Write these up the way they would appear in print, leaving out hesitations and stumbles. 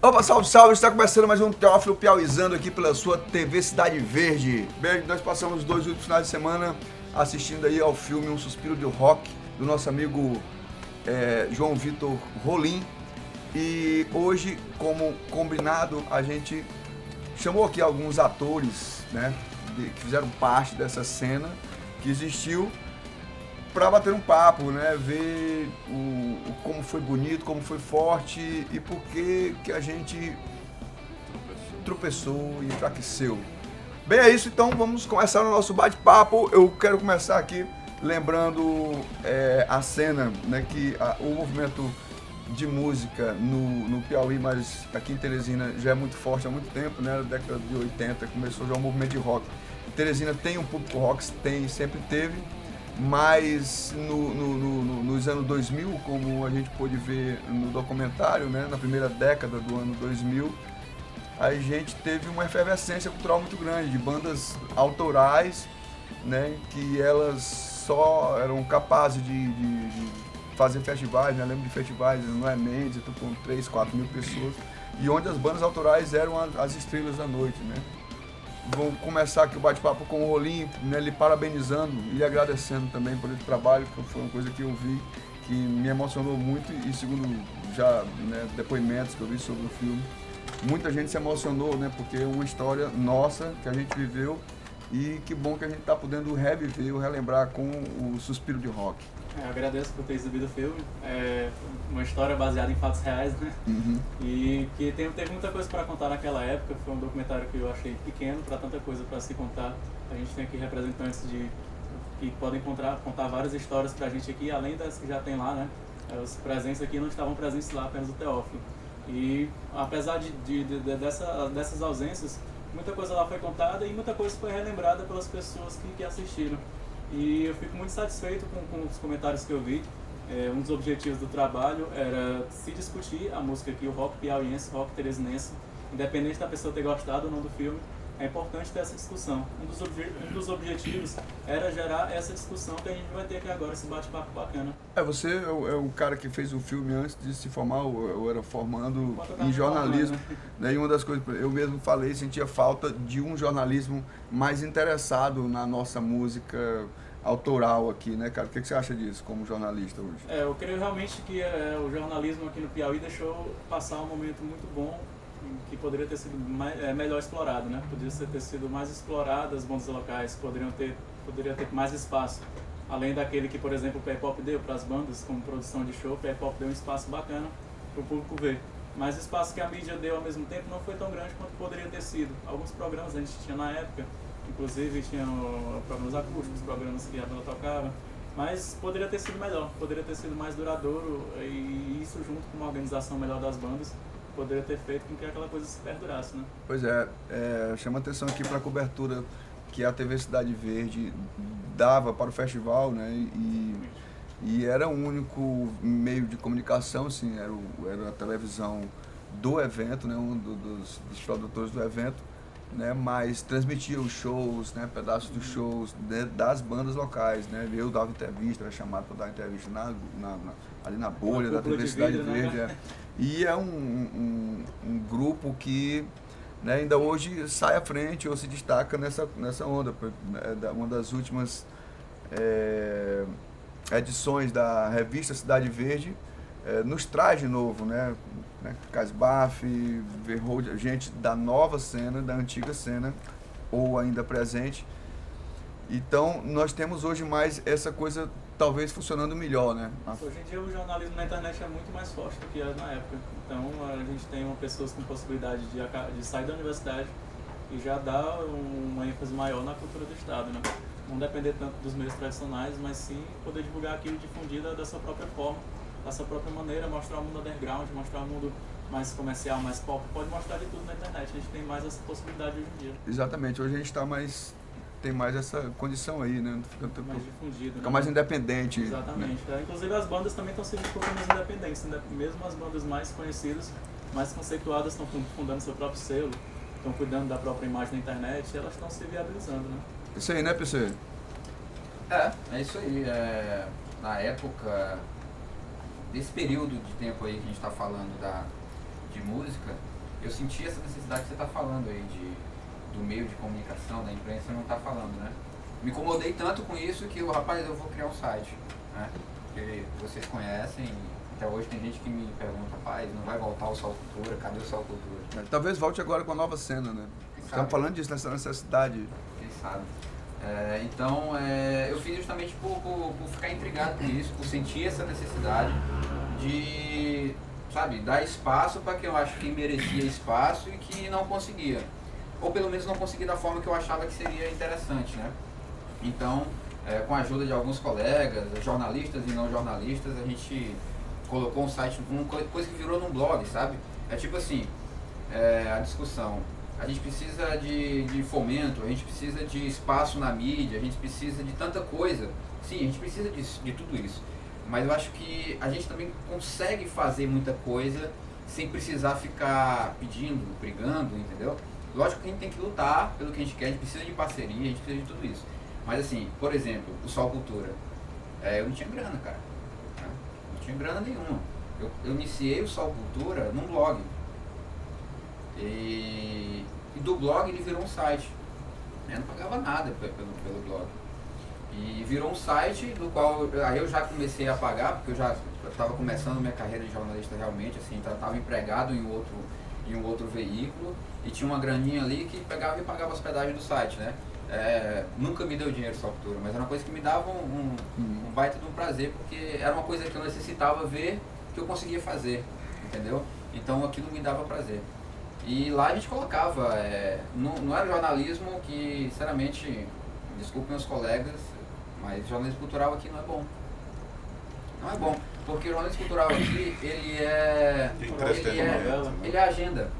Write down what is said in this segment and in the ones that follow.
Opa, salve, salve! Está começando mais um Teófilo Piauizando aqui pela sua TV Cidade Verde. Bem, nós passamos os 2 últimos finais de semana assistindo aí ao filme Um Suspiro de Rock, do nosso amigo João Vitor Rolim. E hoje, como combinado, a gente chamou aqui alguns atores, né, que fizeram parte dessa cena que existiu, para bater um papo, né, ver como foi bonito, como foi forte e por que a gente tropeçou e enfraqueceu. Bem, é isso, então vamos começar o nosso bate-papo. Eu quero começar aqui lembrando a cena, né, que o movimento de música no Piauí, mas aqui em Teresina já é muito forte há muito tempo, né, na década de 80 começou já o movimento de rock. Teresina tem um público rock, sempre teve, mas nos anos 2000, como a gente pôde ver no documentário, né, na primeira década do ano 2000, a gente teve uma efervescência cultural muito grande, de bandas autorais, né, que elas só eram capazes de fazer festivais, né, eu lembro de festivais no Mendes, com 3, 4 mil pessoas, e onde as bandas autorais eram as estrelas da noite, né. Vou começar aqui o bate-papo com o Rolim, né, lhe parabenizando e lhe agradecendo também por esse trabalho, que foi uma coisa que eu vi que me emocionou muito e segundo já, né, depoimentos que eu vi sobre o filme, muita gente se emocionou, né, porque é uma história nossa que a gente viveu e que bom que a gente está podendo reviver ou relembrar com o Suspiro de Rock. Eu agradeço por ter exibido o filme, é uma história baseada em fatos reais, né? Uhum. E que teve muita coisa para contar naquela época, foi um documentário que eu achei pequeno para tanta coisa para se contar. A gente tem aqui representantes que podem contar várias histórias para a gente aqui, além das que já tem lá, né? Os presentes aqui não estavam presentes lá, apenas o Teófilo. E apesar dessas ausências, muita coisa lá foi contada e muita coisa foi relembrada pelas pessoas que assistiram. E eu fico muito satisfeito com os comentários que eu vi. Um dos objetivos do trabalho era se discutir a música aqui, o rock piauiense, o rock teresinense, independente da pessoa ter gostado ou não do filme, é importante ter essa discussão. Um dos objetivos era gerar essa discussão que a gente vai ter aqui agora, esse bate-papo bacana. Você é um cara que fez o filme antes de se formar, eu era formando em jornalismo, né? E uma das coisas, eu mesmo falei, sentia falta de um jornalismo mais interessado na nossa música autoral aqui, né, cara? O que você acha disso como jornalista hoje? Eu creio realmente que o jornalismo aqui no Piauí deixou passar um momento muito bom, que poderia ter sido melhor explorado, né? Poderia ter sido mais explorado, as bandas locais poderia ter mais espaço. Além daquele que, por exemplo, o P-Pop deu para as bandas, como produção de show, o P-Pop deu um espaço bacana para o público ver. Mas o espaço que a mídia deu ao mesmo tempo não foi tão grande quanto poderia ter sido. Alguns programas a gente tinha na época, inclusive tinham programas acústicos, programas que a banda tocava, mas poderia ter sido melhor, poderia ter sido mais duradouro, e isso junto com uma organização melhor das bandas poderia ter feito com que aquela coisa se perdurasse, né? Pois chama atenção aqui para a cobertura que a TV Cidade Verde dava para o festival, né, e era o único meio de comunicação, assim, era a televisão do evento, né, um dos produtores do evento, né, mas transmitia os shows, né, pedaços dos shows das bandas locais, né, eu dava entrevista, era chamado para dar entrevista ali na bolha da TV Cidade Verde, né? E é um grupo que, né, ainda hoje sai à frente ou se destaca nessa onda. Uma das últimas edições da revista Cidade Verde nos traz de novo, né, Casbaf, gente da nova cena, da antiga cena, ou ainda presente. Então, nós temos hoje mais essa coisa talvez funcionando melhor, né? Hoje em dia o jornalismo na internet é muito mais forte do que era na época. Então, a gente tem pessoas com possibilidade de sair da universidade e já dar uma ênfase maior na cultura do Estado, né? Não depender tanto dos meios tradicionais, mas sim poder divulgar aquilo difundido da sua própria forma, da sua própria maneira, mostrar o mundo underground, mostrar o mundo mais comercial, mais pop, pode mostrar de tudo na internet. A gente tem mais essa possibilidade hoje em dia. Exatamente, hoje a gente tem mais essa condição aí, né? Fica mais difundido, fica mais independente. Exatamente. Né? Inclusive as bandas também estão se descobrindo mais independentes, né? Mesmo as bandas mais conhecidas, mais conceituadas, estão fundando seu próprio selo, estão cuidando da própria imagem na internet, e elas estão se viabilizando, né? Isso aí, né, PC? É isso aí. Na época, desse período de tempo aí que a gente está falando de música, eu senti essa necessidade que você está falando aí, do meio de comunicação, da imprensa não está falando, né? Me incomodei tanto com isso que, rapaz, eu vou criar um site, né? Porque vocês conhecem, até hoje tem gente que me pergunta, rapaz, não vai voltar o Sol Cultura, cadê o Sol Cultura? Talvez volte agora com a nova cena, né? Estamos falando disso, nessa necessidade. Quem sabe? Então, eu fiz justamente por ficar intrigado com isso, por sentir essa necessidade de, sabe, dar espaço para quem eu acho que merecia espaço e que não conseguia. Ou pelo menos não conseguia da forma que eu achava que seria interessante, né? Então, com a ajuda de alguns colegas, jornalistas e não jornalistas, a gente colocou um site, uma coisa que virou num blog, sabe? É tipo assim, a discussão. A gente precisa de fomento, a gente precisa de espaço na mídia, a gente precisa de tanta coisa. Sim, a gente precisa de tudo isso. Mas eu acho que a gente também consegue fazer muita coisa sem precisar ficar pedindo, brigando, entendeu? Lógico que a gente tem que lutar pelo que a gente quer, a gente precisa de parceria, a gente precisa de tudo isso. Mas assim, por exemplo, o Sol Cultura. Eu não tinha grana, cara. Não tinha grana nenhuma. Eu iniciei o Sol Cultura num blog. E do blog ele virou um site. Eu não pagava nada pelo blog. E virou um site do qual aí eu já comecei a pagar, porque eu estava começando minha carreira de jornalista realmente, assim, estava empregado em um outro veículo e tinha uma graninha ali que pegava e pagava a hospedagem do site, né? Nunca me deu dinheiro Sol Cultura, mas era uma coisa que me dava um baita de um prazer, porque era uma coisa que eu necessitava ver que eu conseguia fazer, entendeu? Então aquilo me dava prazer. E lá a gente colocava, não era jornalismo que, sinceramente, desculpem os colegas, mas jornalismo cultural aqui não é bom. Não é bom, porque o jornalismo cultural aqui, ele é agenda.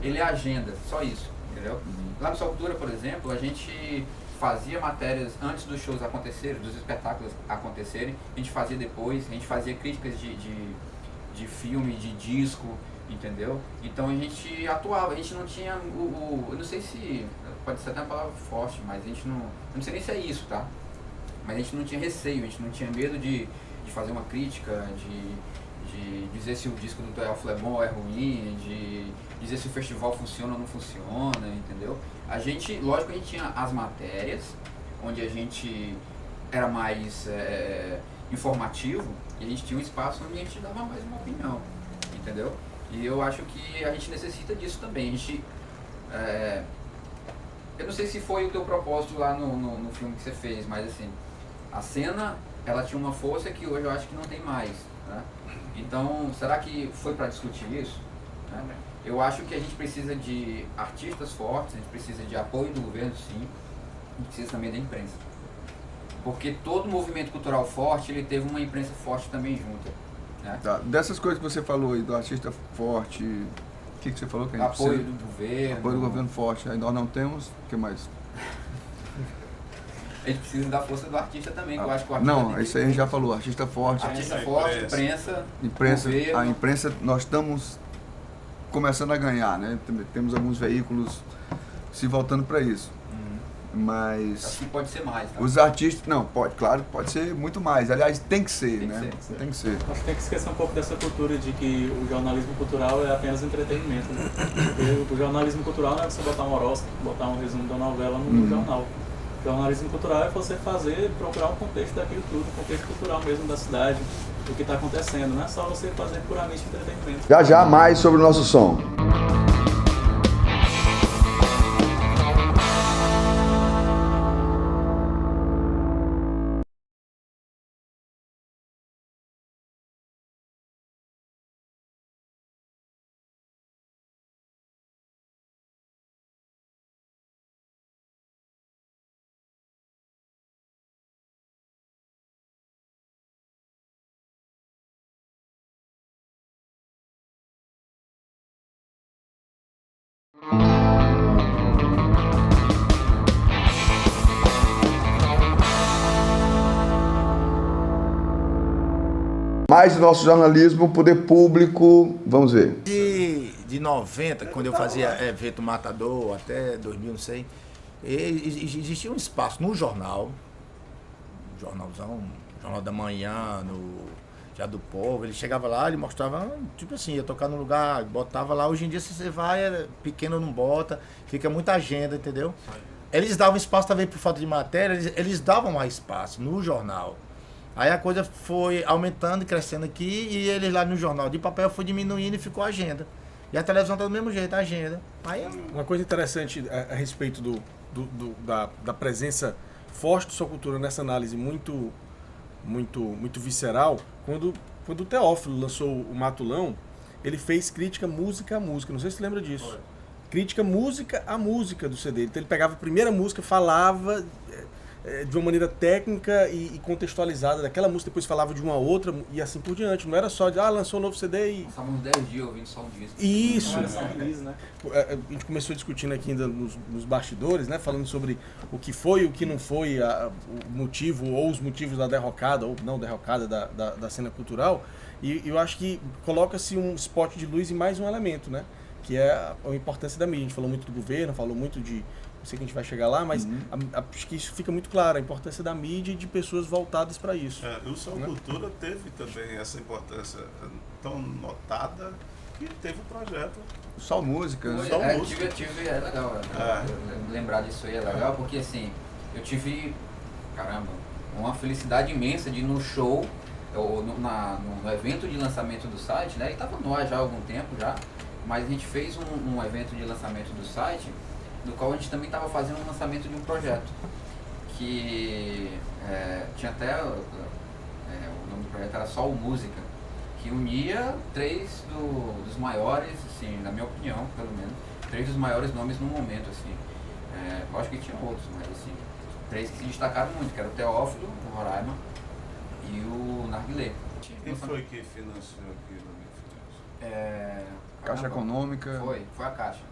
Ele é agenda, só isso, entendeu? Lá no Sol Cultura, por exemplo, a gente fazia matérias antes dos shows acontecerem, dos espetáculos acontecerem, a gente fazia depois, a gente fazia críticas de filme, de disco, entendeu? Então a gente atuava, a gente não tinha eu não sei se, pode ser até uma palavra forte, mas a gente eu não sei nem se é isso, tá? Mas a gente não tinha receio, a gente não tinha medo de fazer uma crítica, de dizer se o disco do Teófilo é bom ou é ruim, de dizer se o festival funciona ou não funciona, entendeu? A gente, lógico que a gente tinha as matérias, onde a gente era mais informativo, e a gente tinha um espaço onde a gente dava mais uma opinião, entendeu? E eu acho que a gente necessita disso também. A gente, eu não sei se foi o teu propósito lá no filme que você fez, mas assim, a cena, ela tinha uma força que hoje eu acho que não tem mais, né? Então, será que foi para discutir isso? Né? Eu acho que a gente precisa de artistas fortes, a gente precisa de apoio do governo, sim, a gente precisa também da imprensa. Porque todo movimento cultural forte, ele teve uma imprensa forte também junto. Né? Tá. Dessas coisas que você falou aí, do artista forte, o que você falou? Que a gente apoio precisa? Do governo. Apoio do governo forte, aí nós não temos, o que mais? A gente precisa da força do artista também, que eu acho que o artista... Não, isso aí a gente já falou, artista forte. Artista forte, imprensa, governo. A imprensa, nós estamos começando a ganhar, né? Temos alguns veículos se voltando para isso. Mas acho que pode ser mais, tá? Os artistas, não, pode, claro, pode ser muito mais. Aliás, tem que ser, né? Tem que ser. Acho que tem que esquecer um pouco dessa cultura de que o jornalismo cultural é apenas entretenimento, né? Porque o jornalismo cultural não é você botar um horóscopo, botar um resumo da novela no jornal. O jornalismo cultural é você procurar um contexto daquilo tudo, um contexto cultural mesmo da cidade, do que está acontecendo. Não é só você fazer puramente entretenimento. Já mais sobre o nosso som. Mais do nosso jornalismo, poder público, vamos ver. De 90, quando eu fazia evento Matador, até 2000, não sei, existia um espaço no jornal, jornalzão, Jornal da Manhã, Teatro do Povo, ele chegava lá, ele mostrava, tipo assim, ia tocar num lugar, botava lá. Hoje em dia, se você vai, é pequeno não bota, fica muita agenda, entendeu? Eles davam espaço também por falta de matéria, eles davam mais espaço no jornal. Aí a coisa foi aumentando e crescendo aqui, e eles lá no jornal de papel foi diminuindo e ficou a agenda. E a televisão tá do mesmo jeito, a agenda. Aí, Uma coisa interessante a respeito da presença forte do Só Cultura nessa análise muito visceral, quando o Teófilo lançou o Matulão, ele fez crítica música a música. Não sei se você lembra disso. Foi. Crítica música a música do CD. Então ele pegava a primeira música, falava de uma maneira técnica e contextualizada daquela música, depois falava de uma outra e assim por diante. Não era só de, lançou um novo CD e... Passava uns 10 dias ouvindo só um disco. Isso! Não era só um release, né? A gente começou discutindo aqui ainda nos bastidores, né? Falando sobre o que foi e o que não foi o motivo ou os motivos da derrocada, ou não derrocada da cena cultural. E eu acho que coloca-se um spot de luz em mais um elemento, né? Que é a importância da mídia. A gente falou muito do governo, falou muito de... Não sei que a gente vai chegar lá, mas acho que isso fica muito claro, a importância da mídia e de pessoas voltadas para isso. O Só Cultura teve também essa importância tão notada que teve um projeto. Só música, né? Só música. É legal, lembrar disso aí é legal, porque assim, eu tive, uma felicidade imensa de ir no show, ou no evento de lançamento do site, né? Ele estava no ar já há algum tempo já, mas a gente fez um evento de lançamento do site, no qual a gente também estava fazendo um lançamento de um projeto, que tinha até, o nome do projeto era Só o Música, que unia 3 dos maiores, assim, na minha opinião, pelo menos, 3 dos maiores nomes no momento, assim. Lógico que tinha outros, mas assim, 3 que se destacaram muito, que era o Teófilo, o Roraima, e o Narguilé. Quem foi que financiou aquilo? Caixa Econômica. Foi a Caixa.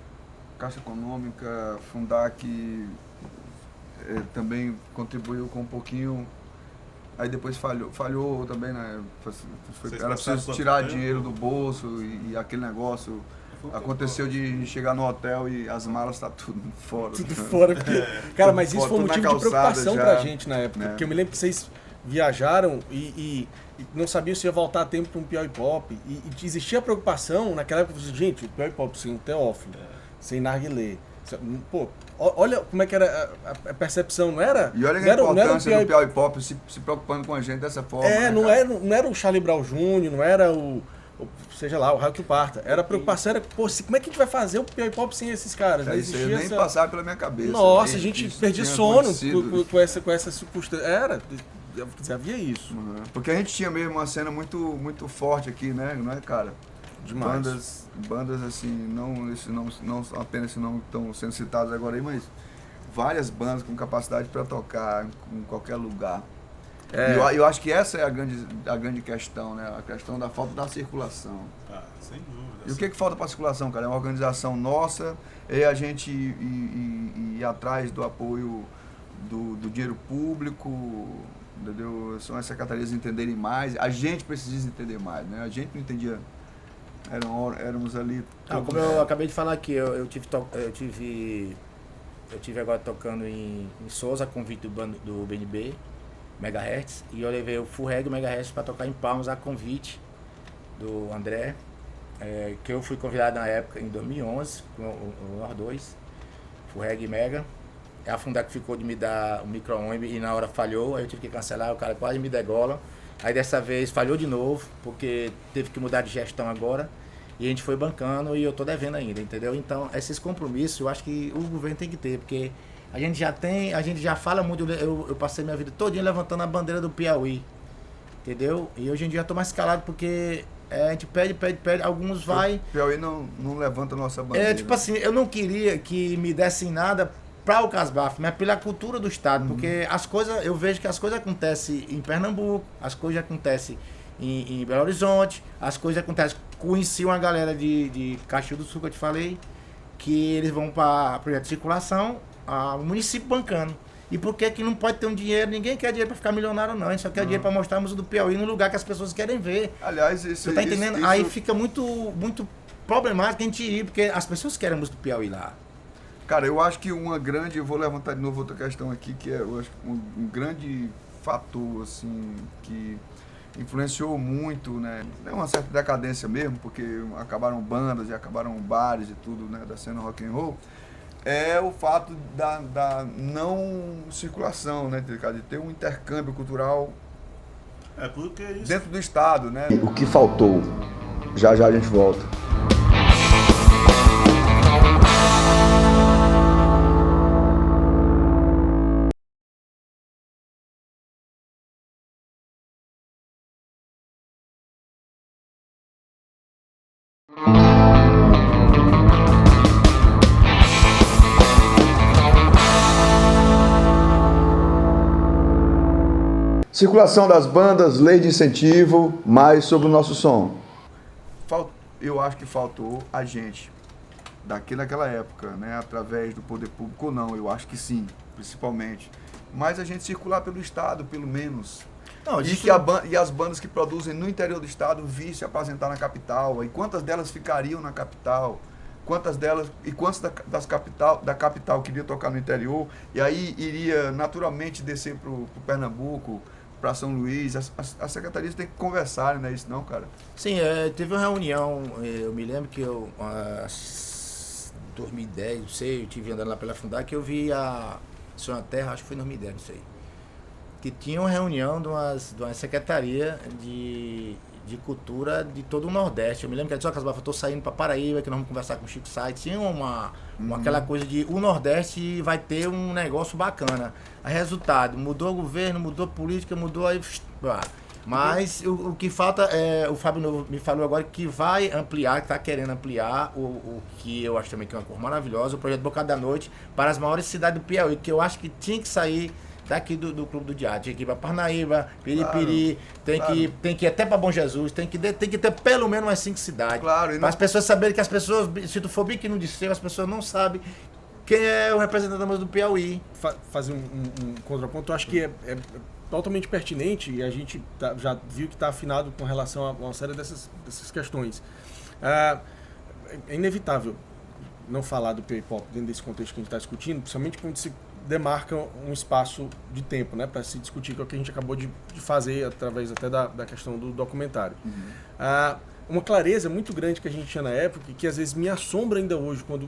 Caixa Econômica, Fundac também contribuiu com um pouquinho, aí depois falhou também, né? Era preciso tirar dinheiro do bolso e aquele negócio. Aconteceu de chegar no hotel e as malas tá tudo fora. Tudo fora, porque... Cara, mas isso foi um motivo de preocupação já, pra gente na época, né? porque eu me lembro que vocês viajaram e não sabiam se ia voltar a tempo para um Piauí Pop, e existia a preocupação naquela época, gente, o Piauí Pop sem o Teófilo, sem Narguilé. Pô, olha como é que era a percepção, não era? E olha a importância do Piauí Pop se preocupando com a gente dessa forma. Não era o Charlie Brown Jr., não era seja lá, o Raio que Parta. Era a preocupação, como é que a gente vai fazer o Piauí Pop sem esses caras? Não existia nem passar pela minha cabeça. Nossa, a gente perdia sono com essa circunstância. Havia isso. Porque a gente tinha mesmo uma cena muito forte aqui, né? Não é, cara? Demais. Bandas assim, não apenas se não estão sendo citadas agora aí, mas várias bandas com capacidade para tocar em qualquer lugar. Eu acho que essa é a grande questão, né? A questão da falta da circulação. Sem dúvida. E o que falta para a circulação, cara? É uma organização nossa, é a gente ir atrás do apoio do dinheiro público, entendeu? São as secretarias entenderem mais, a gente precisa entender mais, né? A gente não entendia, éramos ali... como eu acabei de falar aqui, eu tive agora tocando em Souza, a convite do BNB, Megahertz, e eu levei o Full Reggae Megahertz para tocar em Palmas, a convite do André, que eu fui convidado na época, em 2011, com nós dois, Full Reggae Mega. A Fundac ficou de me dar o micro-ônibus e na hora falhou, aí eu tive que cancelar, o cara quase me degola. Aí dessa vez falhou de novo, porque teve que mudar de gestão agora, e a gente foi bancando e eu tô devendo ainda, entendeu? Então, esses compromissos eu acho que o governo tem que ter, porque a gente já fala muito, eu passei minha vida todinha levantando a bandeira do Piauí, entendeu? E hoje em dia eu tô mais calado porque a gente pede, alguns vai... O Piauí não levanta a nossa bandeira. Tipo assim, eu não queria que me dessem nada para o Casbaf, mas pela cultura do estado, porque as coisas, eu vejo que as coisas acontecem em Pernambuco, as coisas acontecem em Belo Horizonte, as coisas acontecem, conheci uma galera de Caxias do Sul, que eu te falei, que eles vão para projeto de circulação, o município bancando. E por que não pode ter um dinheiro? Ninguém quer dinheiro para ficar milionário, não. A gente só quer dinheiro para mostrar a música do Piauí no lugar que as pessoas querem ver. Aliás, isso... Você tá entendendo? Aí fica muito problemático a gente ir, porque as pessoas querem a música do Piauí lá. Cara, eu acho que eu vou levantar de novo outra questão aqui, que eu acho um grande fator, assim, que influenciou muito, né? Deu uma certa decadência mesmo, porque acabaram bandas e acabaram bares e tudo, né, da cena rock and roll, é o fato da não circulação, né, de ter um intercâmbio cultural Porque isso dentro do estado, né? O que faltou? Já a gente volta. Circulação das bandas, lei de incentivo, mais sobre o nosso som. Eu acho que faltou a gente, naquela época, né, através do poder público ou não, eu acho que sim, principalmente. Mas a gente circular pelo estado, pelo menos. Não, E as bandas que produzem no interior do estado vir se apresentar na capital. E quantas delas ficariam na capital? Quantas da capital queria tocar no interior? E aí iria naturalmente descer para o Pernambuco, para São Luís. As secretarias têm que conversar, não é isso não, cara? Sim, teve uma reunião, eu me lembro que 2010, não sei, eu estive andando lá pela Fundar, que eu vi a Senhora Terra, acho que foi em 2010, não sei, que tinha uma reunião de uma secretaria de cultura de todo o Nordeste. Eu me lembro que a Edson Casbah estou saindo para Paraíba, que nós vamos conversar com o Chico Sainz. Tinha aquela coisa de o Nordeste vai ter um negócio bacana. Aí, resultado, mudou o governo, mudou a política, mudou aí. Mas o que falta o Fábio Novo me falou agora que vai ampliar, que está querendo ampliar o que eu acho também que é uma cor maravilhosa, o projeto Bocado da Noite para as maiores cidades do Piauí, que eu acho que tinha que sair daqui do Clube do Diário. Tinha que ir para Parnaíba, Piripiri, tem que ir até para Bom Jesus, tem que ter pelo menos umas 5 cidades. Claro, para as pessoas saberem que as pessoas, se tu for bem que não disse, as pessoas não sabem quem é o representante da música do Piauí. Fazer um contraponto, eu acho que é totalmente pertinente e a gente já viu que está afinado com relação a uma série dessas questões. É inevitável não falar do Piauí Pop dentro desse contexto que a gente está discutindo, principalmente quando se demarca um espaço de tempo, né, para se discutir, que é o que a gente acabou de fazer através até da questão do documentário. Uma clareza muito grande que a gente tinha na época, e que às vezes me assombra ainda hoje, quando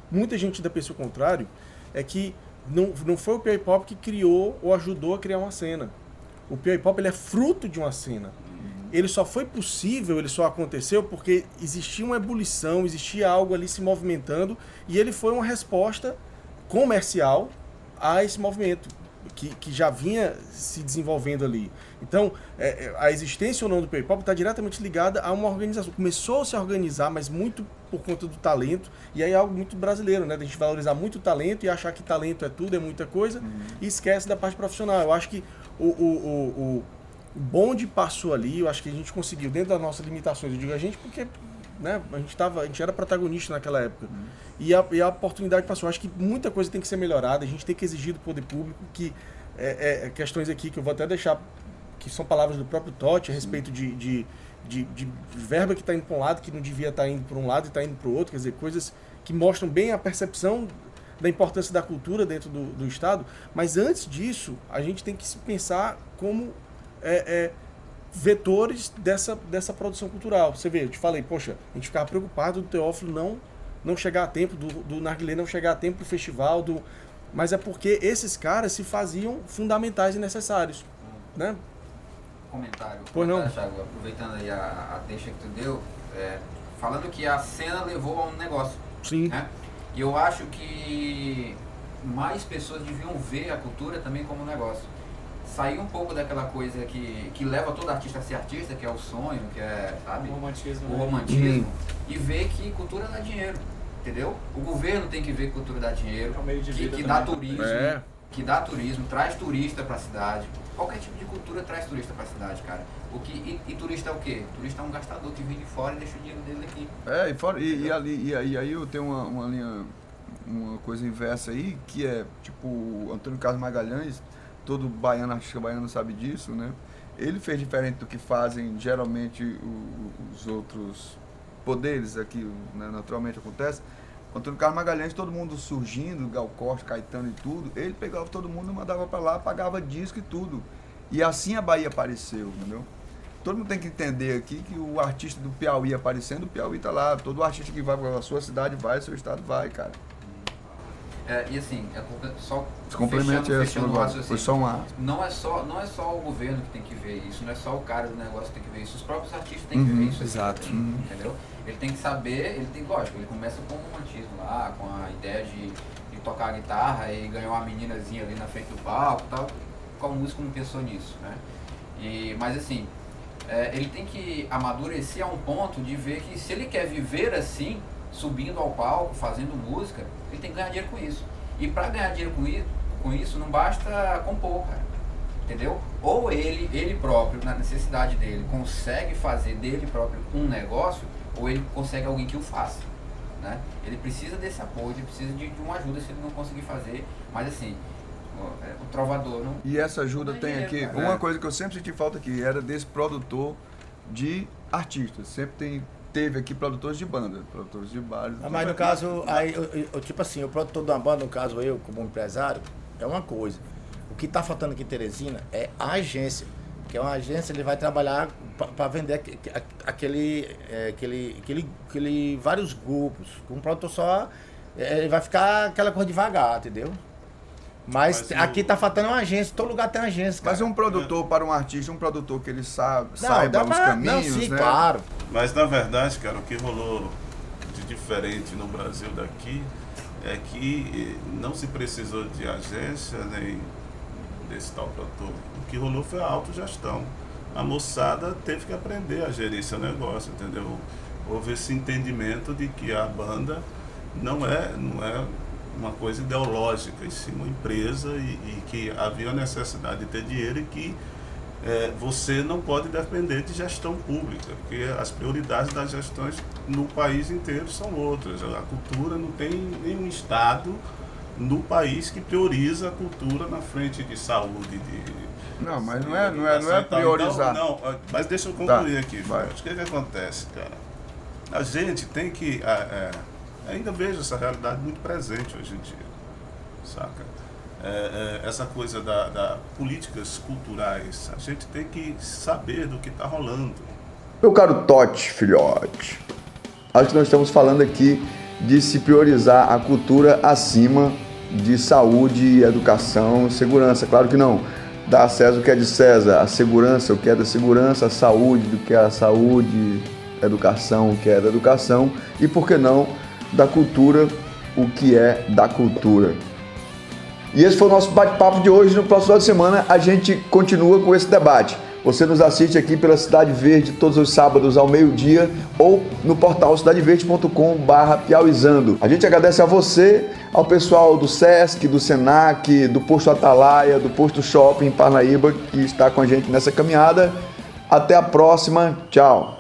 muita gente ainda pensa o contrário, é que não foi o Piauí Pop que criou ou ajudou a criar uma cena. O Piauí Pop ele é fruto de uma cena. Ele só foi possível, ele só aconteceu porque existia uma ebulição, existia algo ali se movimentando, e ele foi uma resposta comercial a esse movimento que já vinha se desenvolvendo ali. Então, a existência ou não do Piauí Pop está diretamente ligada a uma organização. Começou a se organizar, mas muito por conta do talento, e aí é algo muito brasileiro, né? A gente valorizar muito o talento e achar que talento é tudo, é muita coisa, e esquece da parte profissional. Eu acho que o bonde passou ali, eu acho que a gente conseguiu, dentro das nossas limitações, eu digo a gente porque, né, a gente era protagonista naquela época, e a oportunidade passou. Eu acho que muita coisa tem que ser melhorada, a gente tem que exigir do poder público que questões aqui que eu vou até deixar, que são palavras do próprio Totti a respeito de verba que está indo para um lado, que não devia estar indo para um lado e está indo para o outro, quer dizer, coisas que mostram bem a percepção da importância da cultura dentro do Estado. Mas antes disso, a gente tem que se pensar como vetores dessa produção cultural. Você vê, eu te falei, poxa, a gente ficava preocupado do Teófilo não chegar a tempo, do Narguilé não chegar a tempo do festival, mas é porque esses caras se faziam fundamentais e necessários, né? Comentário. Pois não. Thiago, aproveitando aí a deixa que tu deu, falando que a cena levou a um negócio. Sim. Né? E eu acho que mais pessoas deviam ver a cultura também como um negócio. Sair um pouco daquela coisa que leva todo artista a ser artista, que é o sonho, que é, sabe? O romantismo. O né? romantismo. E ver que cultura dá dinheiro, entendeu? O governo tem que ver que cultura dá dinheiro, É um meio de vida que também. dá turismo, que dá turismo, traz turista pra cidade. Qualquer tipo de cultura traz turista pra cidade, cara. E turista é o quê? Turista é um gastador que vem de fora e deixa o dinheiro dele aqui. E aí eu tenho uma linha, uma coisa inversa aí, que é tipo o Antônio Carlos Magalhães, todo baiano, acho que o baiano sabe disso, né? Ele fez diferente do que fazem geralmente os outros poderes aqui, né? Naturalmente acontece. O Antônio Carlos Magalhães, todo mundo surgindo, Gal Costa, Caetano e tudo, ele pegava todo mundo, mandava pra lá, pagava disco e tudo. E assim a Bahia apareceu, entendeu? todo mundo tem que entender aqui que o artista do Piauí aparecendo, o Piauí tá lá. Todo artista que vai pra sua cidade vai, seu estado vai, cara. E assim, só Complemente esse fechando o negócio. raciocínio. Foi só uma... Não é só o governo que tem que ver isso, não é só o cara do negócio que tem que ver isso, os próprios artistas têm que ver isso. Exato. Também, entendeu? Ele tem que saber, lógico, ele começa com o romantismo lá, com a ideia de tocar a guitarra e ganhar uma meninazinha ali na frente do palco e tal. Qual músico não pensou nisso, né? Mas assim, ele tem que amadurecer a um ponto de ver que se ele quer viver assim, subindo ao palco, fazendo música, ele tem que ganhar dinheiro com isso. E para ganhar dinheiro com isso, não basta compor, cara. Entendeu? Ou ele próprio, na necessidade dele, consegue fazer dele próprio um negócio, ou ele consegue alguém que o faça. Né? Ele precisa desse apoio, ele precisa de uma ajuda se ele não conseguir fazer. Mas assim, o trovador não... E essa ajuda não tem dinheiro, aqui, cara. uma coisa que eu sempre senti falta aqui, era desse produtor de artistas. Sempre teve aqui produtores de banda, produtores de bares. Mas no caso, aí, tipo assim, o produtor de uma banda, no caso eu, como empresário, é uma coisa. O que está faltando aqui em Teresina é a agência. Que é uma agência, ele vai trabalhar para vender aquele vários grupos. Com um produtor só, ele vai ficar aquela coisa devagar, entendeu? Mas aqui tá faltando uma agência, todo lugar tem uma agência, cara. Mas um produtor para um artista, um produtor que ele saiba dá os pra- caminhos, não, sim, né? claro. Mas na verdade, cara, o que rolou de diferente no Brasil daqui é que não se precisou de agência nem desse tal produtor. O que rolou foi a autogestão. A moçada teve que aprender a gerir seu negócio, entendeu? Houve esse entendimento de que a banda não é uma coisa ideológica, e sim uma empresa e que havia a necessidade de ter dinheiro e que você não pode depender de gestão pública, porque as prioridades das gestões no país inteiro são outras. A cultura não tem nenhum estado no país que prioriza a cultura na frente de saúde, Não, mas não é priorizar. Não, mas deixa eu concluir aqui, vai. Fred. O que acontece, cara? A gente tem que... ainda vejo essa realidade muito presente hoje em dia, saca? Essa coisa da políticas culturais, a gente tem que saber do que está rolando. Meu caro Totti, filhote, acho que nós estamos falando aqui de se priorizar a cultura acima de saúde, educação, segurança. Claro que não. Dá a César o que é de César, a segurança o que é da segurança, a saúde do que é a saúde, a educação o que é da educação e, por que não, da cultura o que é da cultura. E esse foi o nosso bate-papo de hoje. No próximo final de semana a gente continua com esse debate. Você nos assiste aqui pela Cidade Verde todos os sábados ao meio-dia ou no portal cidadeverde.com/piauizando. A gente agradece a você, ao pessoal do Sesc, do Senac, do Posto Atalaia, do Posto Shopping em Parnaíba, que está com a gente nessa caminhada. Até a próxima. Tchau.